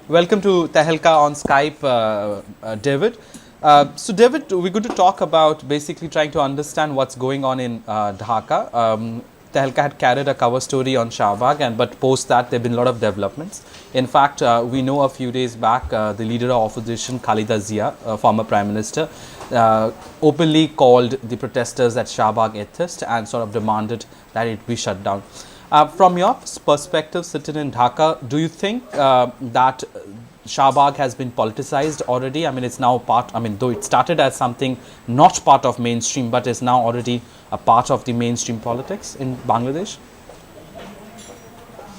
Welcome to Tehelka on Skype, David. So David, we're going to talk about basically trying to understand what's going on in Dhaka. Tehelka had carried a cover story on Shahbag, but post that there have been a lot of developments. In fact, we know a few days back the leader of opposition, Khalida Zia, former Prime Minister, openly called the protesters at Shahbag atheist and sort of demanded that it be shut down. From your perspective, sitting in Dhaka, do you think that Shahbag has been politicized already? I mean, it's now part, though it started as something not part of mainstream, but is now already a part of the mainstream politics in Bangladesh?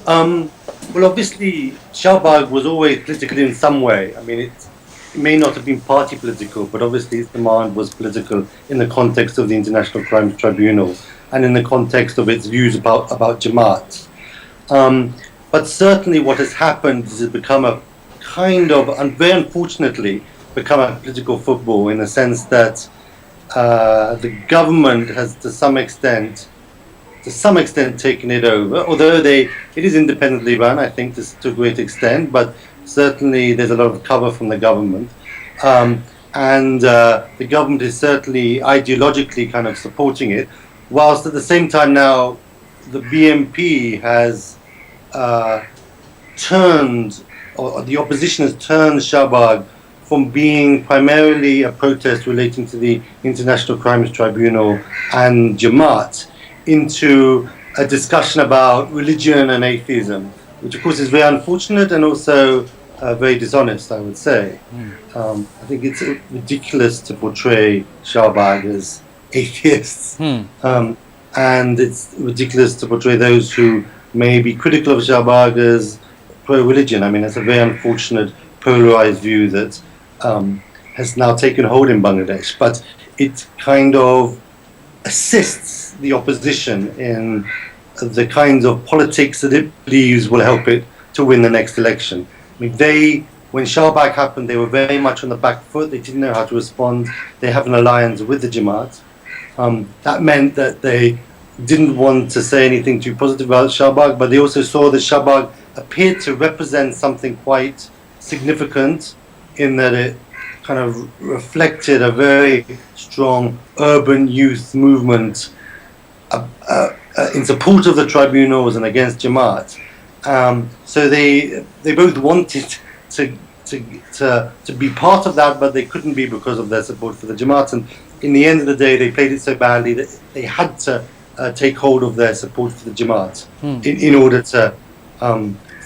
Well, obviously, Shahbag was always political in some way. I mean, it may not have been party political, but obviously its demand was political in the context of the International Crimes Tribunal and in the context of its views about Jamaat. But certainly what has happened is it's become a kind of, and very unfortunately, become a political football in the sense that the government has to some extent taken it over, although it is independently run, I think, to a great extent, but certainly there's a lot of cover from the government. And the government is certainly ideologically kind of supporting it, whilst at the same time now the BNP has turned, or the opposition has turned Shahbag from being primarily a protest relating to the International Crimes Tribunal and Jamaat into a discussion about religion and atheism, which of course is very unfortunate and also very dishonest, I would say. I think it's ridiculous to portray Shahbag as atheists, and it's ridiculous to portray those who may be critical of Shahbag as pro-religion. I mean, it's a very unfortunate polarized view that has now taken hold in Bangladesh, but it kind of assists the opposition in the kinds of politics that it believes will help it to win the next election. I mean, when Shahbag happened, they were very much on the back foot. They didn't know how to respond. They have an alliance with the Jamaat. That meant that they didn't want to say anything too positive about Shahbag, but they also saw that Shahbag appeared to represent something quite significant in that it kind of reflected a very strong urban youth movement in support of the tribunals and against Jamaat. So they both wanted to be part of that, but they couldn't be because of their support for the Jamaat. And in the end of the day, they played it so badly that they had to take hold of their support for the Jamaat in order to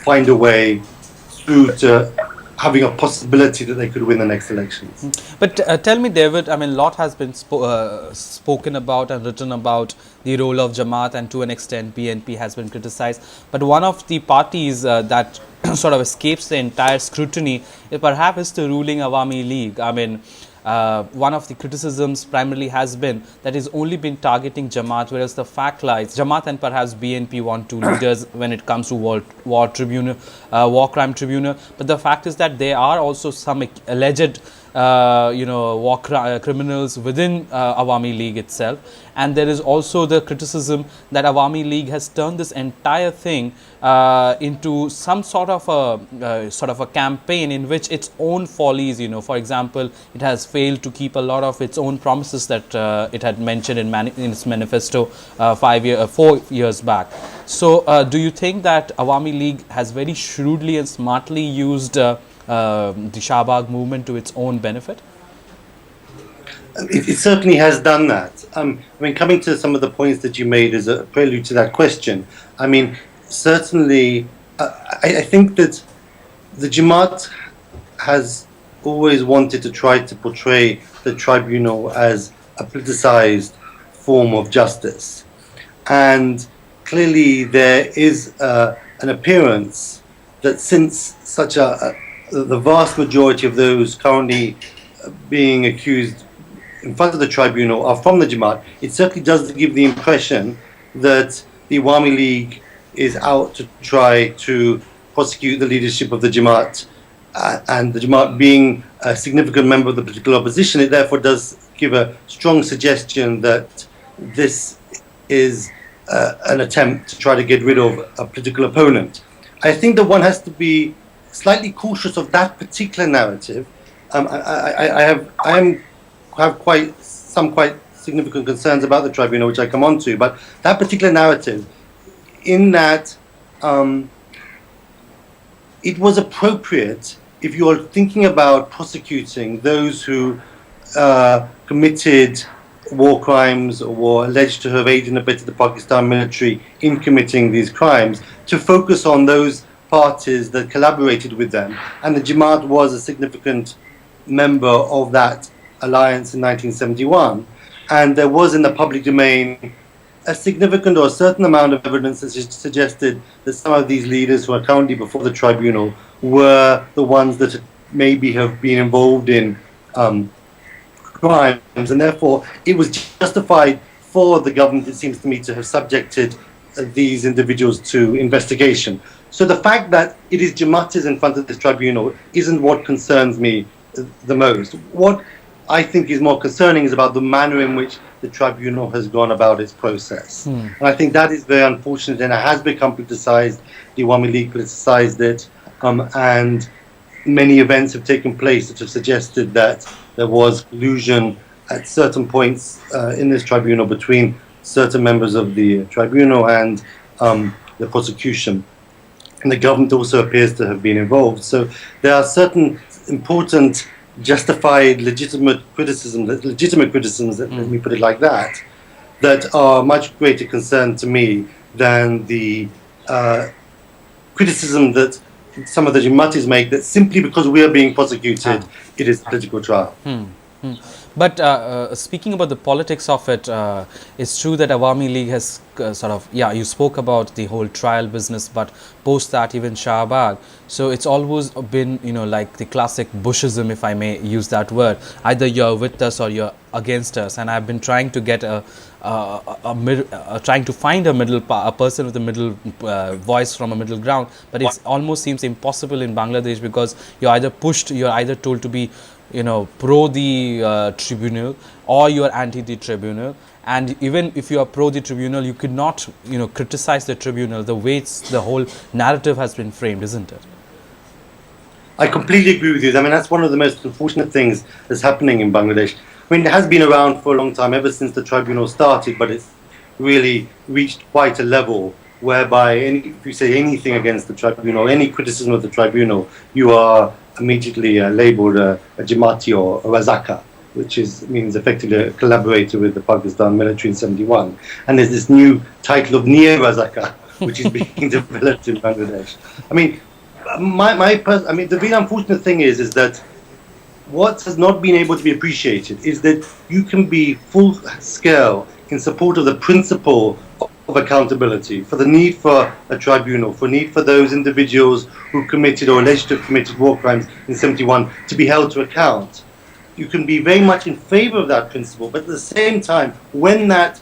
find a way through to having a possibility that they could win the next elections. But tell me, David, I mean, a lot has been spoken about and written about the role of Jamaat, and to an extent BNP has been criticized. But one of the parties that sort of escapes the entire scrutiny perhaps is the ruling Awami League. I mean, one of the criticisms primarily has been that it's only been targeting Jamaat, whereas the fact lies Jamaat and perhaps BNP want two leaders when it comes to war crime tribunal. But the fact is that there are also some alleged war criminals within Awami League itself, and there is also the criticism that Awami League has turned this entire thing into some sort of a campaign in which its own follies, for example, it has failed to keep a lot of its own promises that it had mentioned in its manifesto 4 years back. So do you think that Awami League has very shrewdly and smartly used the Shahbag movement to its own benefit? It certainly has done that. I mean, coming to some of the points that you made as a prelude to that question, I mean, certainly, I think that the Jamaat has always wanted to try to portray the tribunal as a politicized form of justice. And clearly there is an appearance that since the vast majority of those currently being accused in front of the tribunal are from the Jamaat, it certainly does give the impression that the Awami League is out to try to prosecute the leadership of the Jamaat, and the Jamaat being a significant member of the political opposition, it therefore does give a strong suggestion that this is an attempt to try to get rid of a political opponent. I think that one has to be slightly cautious of that particular narrative. I have quite significant concerns about the tribunal, which I come on to, but that particular narrative, in that it was appropriate if you're thinking about prosecuting those who committed war crimes or were alleged to have aided and abetted the Pakistan military in committing these crimes, to focus on those parties that collaborated with them. And the Jamaat was a significant member of that alliance in 1971. And there was in the public domain a significant or a certain amount of evidence that suggested that some of these leaders who are currently before the tribunal were the ones that maybe have been involved in crimes, and therefore it was justified for the government, it seems to me, to have subjected these individuals to investigation. So the fact that it is Jamaatis in front of this tribunal isn't what concerns me the most. What I think is more concerning is about the manner in which the tribunal has gone about its process. And I think that is very unfortunate, and it has become politicized. The Awami League politicized it, and many events have taken place that have suggested that there was collusion at certain points in this tribunal between certain members of the tribunal and the prosecution. And the government also appears to have been involved. So there are certain important, justified, legitimate criticisms, let me put it like that, that are much greater concern to me than the criticism that some of the Jamaatis make, that simply because we are being prosecuted, it is a political trial. But speaking about the politics of it, it's true that Awami League has you spoke about the whole trial business, but post that even Shahbag. So it's always been, like the classic Bushism, if I may use that word. Either you're with us or you're against us. And I've been trying to get trying to find a person with a middle voice from a middle ground, but it almost seems impossible in Bangladesh, because you're either told to be pro the tribunal, or you are anti the tribunal. And even if you are pro the tribunal, you could not criticize the tribunal the way the whole narrative has been framed, isn't it? I completely agree with you. I mean, that's one of the most unfortunate things that's happening in Bangladesh. I mean, it has been around for a long time, ever since the tribunal started, but it's really reached quite a level whereby if you say anything against the tribunal, any criticism of the tribunal, you are immediately labeled a Jamaati or a Razaka, which means effectively a collaborator with the Pakistan military in 71. And there's this new title of Near Razaka, which is being developed in Bangladesh. I mean, the really unfortunate thing is that what has not been able to be appreciated is that you can be full scale in support of the principle of accountability, for the need for a tribunal, for need for those individuals who committed or alleged to have committed war crimes in 71 to be held to account. You can be very much in favor of that principle, but at the same time, when that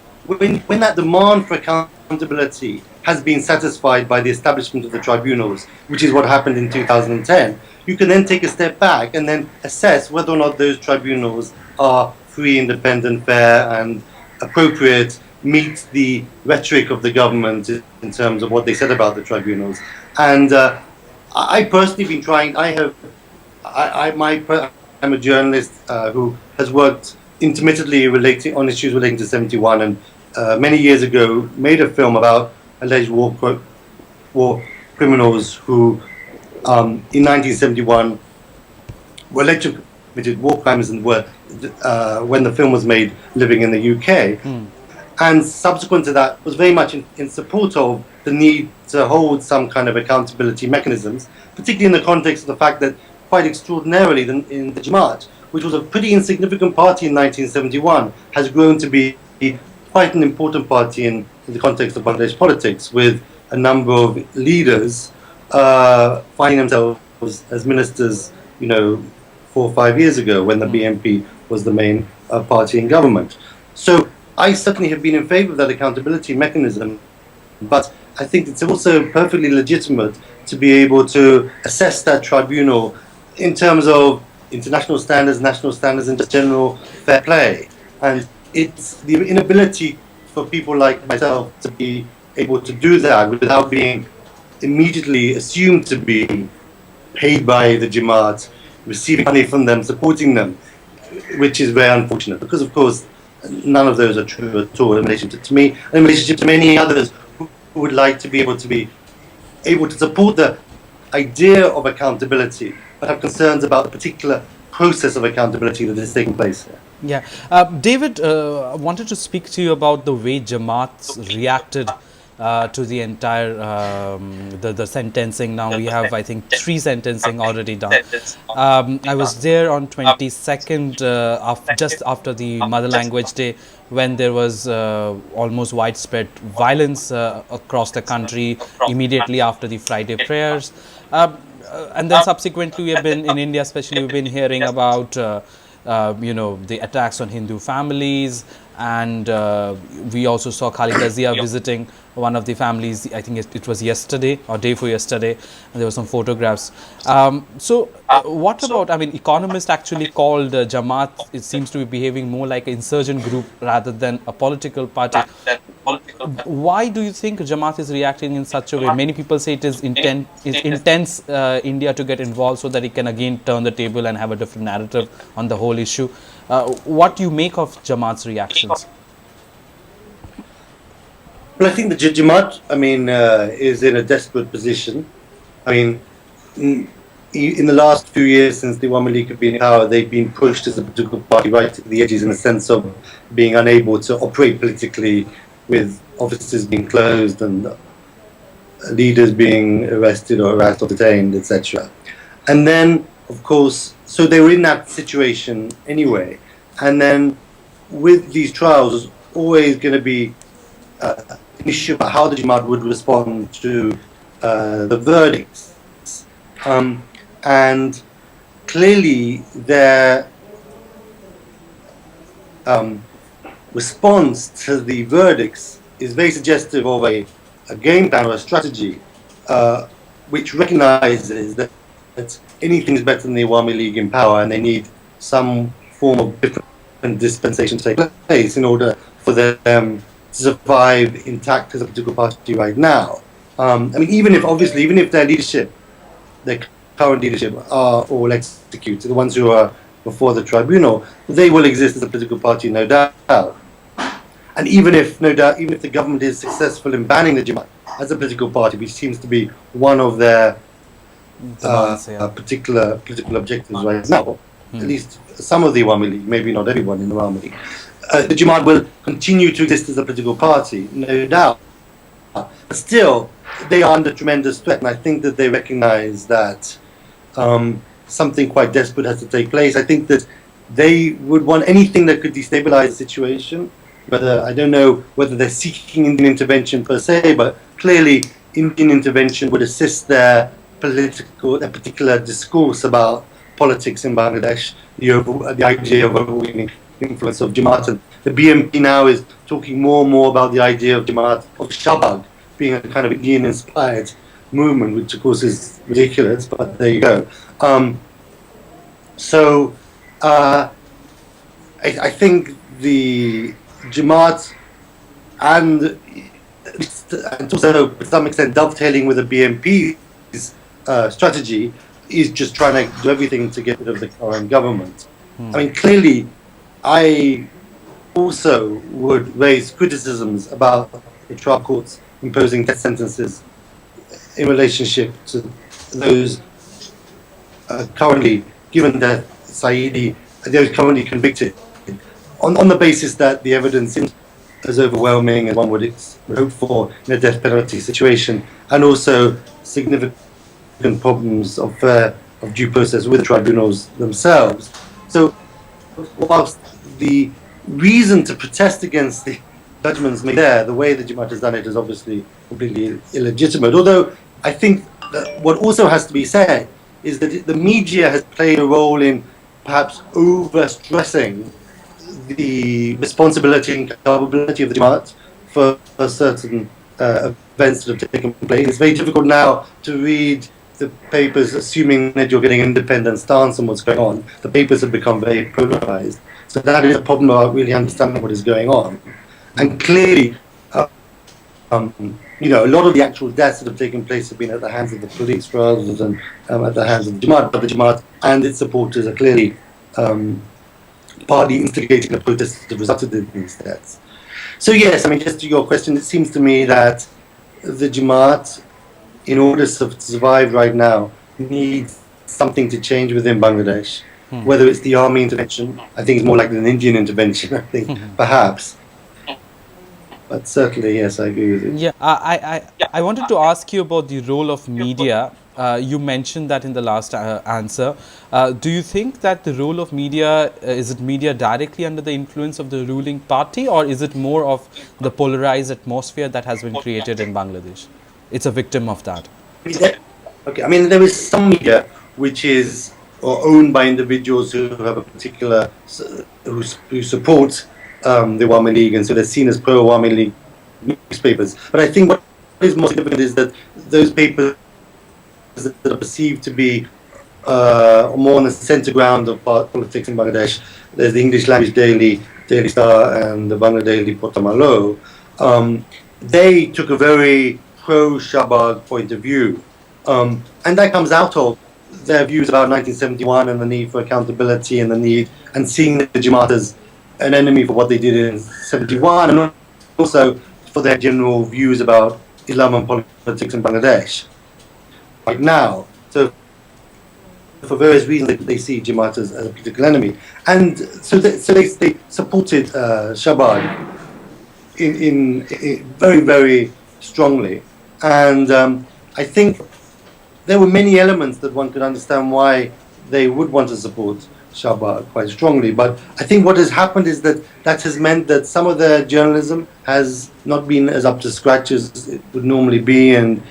demand for accountability has been satisfied by the establishment of the tribunals, which is what happened in 2010, you can then take a step back and then assess whether or not those tribunals are free, independent, fair, and appropriate, meet the rhetoric of the government in terms of what they said about the tribunals. And I personally been trying. I'm a journalist who has worked intermittently on issues relating to 71, and many years ago made a film about alleged war criminals who, in 1971, were alleged to have committed war crimes and were, when the film was made, living in the UK. And subsequent to that, was very much in support of the need to hold some kind of accountability mechanisms, particularly in the context of the fact that, quite extraordinarily, in the Jamaat, which was a pretty insignificant party in 1971, has grown to be quite an important party in the context of Bangladesh politics, with a number of leaders finding themselves as ministers, 4 or 5 years ago, when the BNP was the main party in government. So I certainly have been in favor of that accountability mechanism, but I think it's also perfectly legitimate to be able to assess that tribunal in terms of international standards, national standards, and just general fair play. And it's the inability for people like myself to be able to do that without being immediately assumed to be paid by the Jamaat, receiving money from them, supporting them, which is very unfortunate because, of course, none of those are true at all in relation to me, and in relationship to many others who would like to be able to support the idea of accountability, but have concerns about the particular process of accountability that is taking place here. Yeah, David, I wanted to speak to you about the way Jamaat reacted to the entire the sentencing. Now we have, I think, 3 sentencing already done. I was there on 22nd, just after the Mother Language Day, when there was almost widespread violence across the country immediately after the Friday prayers. And then subsequently, we have been in India, especially, we've been hearing about the attacks on Hindu families, and we also saw Khalid Azia visiting one of the families. I think it was yesterday or day before yesterday, and there were some photographs. What about? I mean, economists actually called Jamaat. It seems to be behaving more like an insurgent group rather than a political party. Why do you think Jamaat is reacting in such a way? Many people say it is intense India to get involved so that it can again turn the table and have a different narrative on the whole issue. What do you make of Jamaat's reactions? Well, I think the Jamaat, is in a desperate position. I mean, in the last few years since the Awami League have been in power, they've been pushed as a political party right to the edges in the sense of being unable to operate politically, with offices being closed and leaders being arrested or harassed or detained, etc. And then, of course, so they were in that situation anyway. And then with these trials, there's always going to be an issue about how the Jamaat would respond to the verdicts. And clearly their response to the verdicts is very suggestive of a game plan or a strategy which recognizes that anything is better than the Awami League in power, and they need some form of different dispensation to take place in order for them to survive intact as a political party right now. Even if their leadership, their current leadership, are all executed, the ones who are before the tribunal, they will exist as a political party, no doubt. And even if the government is successful in banning the Jamaat as a political party, which seems to be one of their particular political objectives right now, at least some of the Awami League, maybe not everyone in the Awami League, the Jamaat will continue to exist as a political party, no doubt. But still, they are under tremendous threat, and I think that they recognize that something quite desperate has to take place. I think that they would want anything that could destabilize the situation. I don't know whether they're seeking Indian intervention per se, but clearly Indian intervention would assist their particular discourse about politics in Bangladesh, the idea of overweening influence of Jamaat. And the BNP now is talking more and more about the idea of Jamaat, of Shahbag, being a kind of Indian-inspired movement, which of course is ridiculous, but there you go. I think the Jamaat and also to some extent dovetailing with the BNP's strategy is just trying to do everything to get rid of the current government. Clearly, I also would raise criticisms about the trial courts imposing death sentences in relationship to those currently given death, Saidi, those currently convicted, on the basis that the evidence is as overwhelming as one would hope for in a death penalty situation, and also significant problems of due process with the tribunals themselves. So, whilst the reason to protest against the judgments made there, the way the Jamaat has done it is obviously completely illegitimate. Although I think that what also has to be said is that the media has played a role in perhaps over-stressing the responsibility and culpability of the Jamaat for certain events that have taken place. It's very difficult now to read the papers, assuming that you're getting an independent stance on what's going on, the papers have become very polarized. So that is a problem about really understanding what is going on. And clearly, a lot of the actual deaths that have taken place have been at the hands of the police rather than at the hands of the Jamaat. But the Jamaat and its supporters are clearly partly instigating the protests that resulted in these deaths. So yes, I mean, just to your question, it seems to me that the Jamaat, in order to survive right now, needs something to change within Bangladesh. Whether it's the army intervention, I think it's more like an Indian intervention, I think, perhaps. But certainly, yes, I agree with you. Yeah, I wanted to ask you about the role of media. You mentioned that in the last answer. Do you think that the role of media, is it media directly under the influence of the ruling party, or is it more of the polarized atmosphere that has been created in Bangladesh? It's a victim of that. Okay, I mean, there is some media which is owned by individuals who have a particular, who support the Awami League, and so they're seen as pro-Awami League newspapers. But I think what is more significant is that those papers that are perceived to be more on the centre ground of politics in Bangladesh, there's the English language Daily Star, and the Bangla Daily Potamalo. They took a very pro-Shahbag point of view. And that comes out of their views about 1971 and the need for accountability and seeing the Jamaat as an enemy for what they did in 71, and also for their general views about Islam and politics in Bangladesh right now. So for various reasons, they see Jamaat as a political enemy. And so they supported Shahbag in very, very strongly. And I think there were many elements that one could understand why they would want to support Shahbag quite strongly. But I think what has happened is that has meant that some of their journalism has not been as up to scratch as it would normally be, and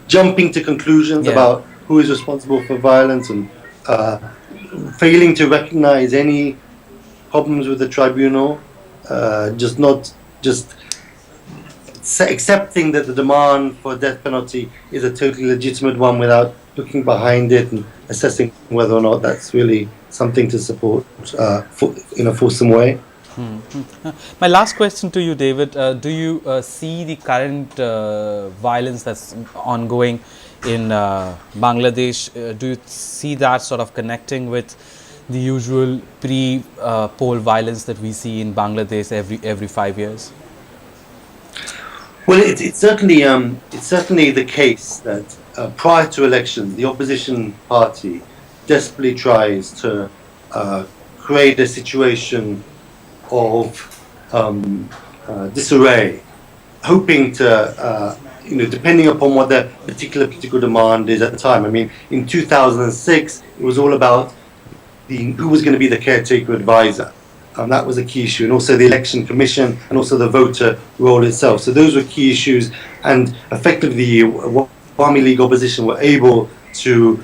jumping to conclusions about who is responsible for violence, and failing to recognize any problems with the tribunal, just accepting that the demand for death penalty is a totally legitimate one without looking behind it and assessing whether or not that's really something to support in a fulsome way. My last question to you, David, do you see the current violence that's ongoing in Bangladesh, do you see that sort of connecting with the usual pre-poll violence that we see in Bangladesh every 5 years? Well, it's certainly the case that prior to elections, the opposition party desperately tries to create a situation of disarray, hoping to, depending upon what their particular political demand is at the time. I mean, in 2006, it was all about who was going to be the caretaker advisor. That was a key issue, and also the election commission, and also the voter role itself. So those were key issues, and effectively, Awami League opposition were able to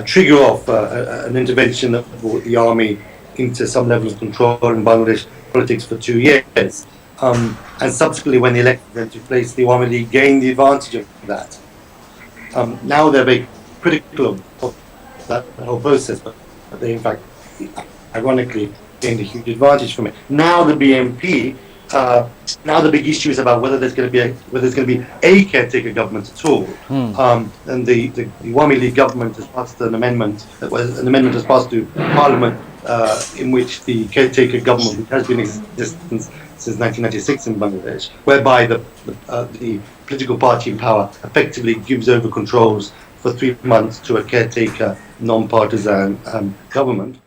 trigger off an intervention that brought the army into some level of control in Bangladesh politics for 2 years. And subsequently, when the election took place, the Awami League gained the advantage of that. Now they're very critical of that whole process, but they, in fact, ironically, gained a huge advantage from it. Now the BNP, now the big issue is about whether there's going to be a caretaker government at all. And the Awami League government has passed an amendment. Was passed to Parliament in which the caretaker government, which has been in existence since 1996 in Bangladesh, whereby the political party in power effectively gives over controls for 3 months to a caretaker, non-partisan government.